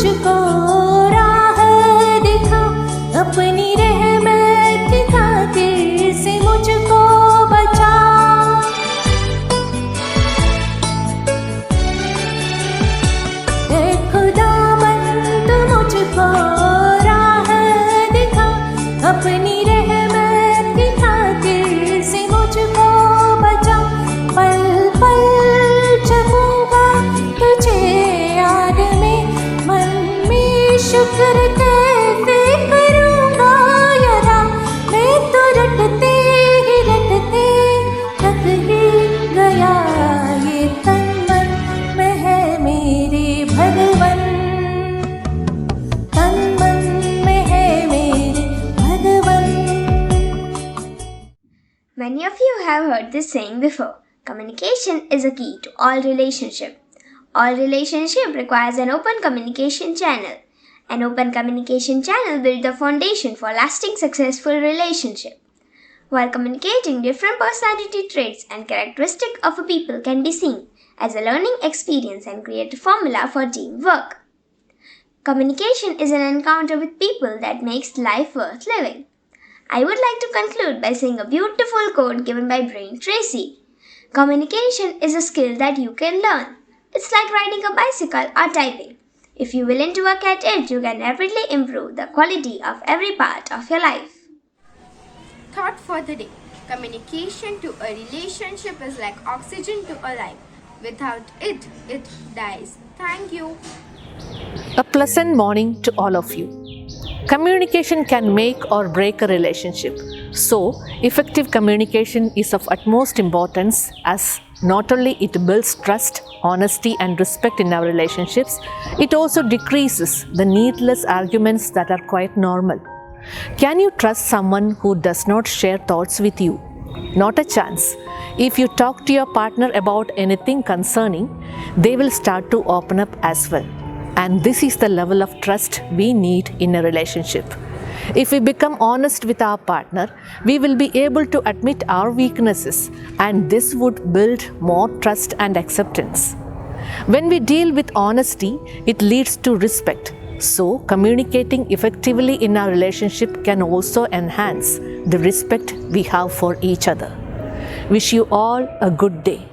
मुझको राह दिखा, अपनी रहमत की खातिर से मुझको बचा। ए खुदावंद तू मुझको राह दिखा, अपनी रहमत की खातिर से मुझको बचा। पल पल जपूंगा तुझे याद में, मन में शुक्र कैसे करूंगा यदा। मैं तो रटते थक ही गया, ये तन मन में है मेरे भगवन, तन मन में है मेरे भगवन। Many of you have heard this saying before. Communication is a key to all relationship. All relationship requires an open communication channel. An open communication channel builds the foundation for lasting successful relationship. While communicating, different personality traits and characteristics of a people can be seen as a learning experience and create a formula for teamwork. Communication is an encounter with people that makes life worth living. I would like to conclude by saying a beautiful quote given by Brain Tracy. Communication is a skill that you can learn. It's like riding a bicycle or typing. If you're willing to work at it, you can rapidly improve the quality of every part of your life. Thought for the day. Communication to a relationship is like oxygen to a life. Without it, it dies. Thank you. A pleasant morning to all of you. Communication can make or break a relationship. So, effective communication is of utmost importance, as not only it builds trust, honesty and respect in our relationships, it also decreases the needless arguments that are quite normal. Can you trust someone who does not share thoughts with you? Not a chance. If you talk to your partner about anything concerning, they will start to open up as well. And this is the level of trust we need in a relationship. If we become honest with our partner, we will be able to admit our weaknesses, and this would build more trust and acceptance. When we deal with honesty, it leads to respect. So, communicating effectively in our relationship can also enhance the respect we have for each other. Wish you all a good day.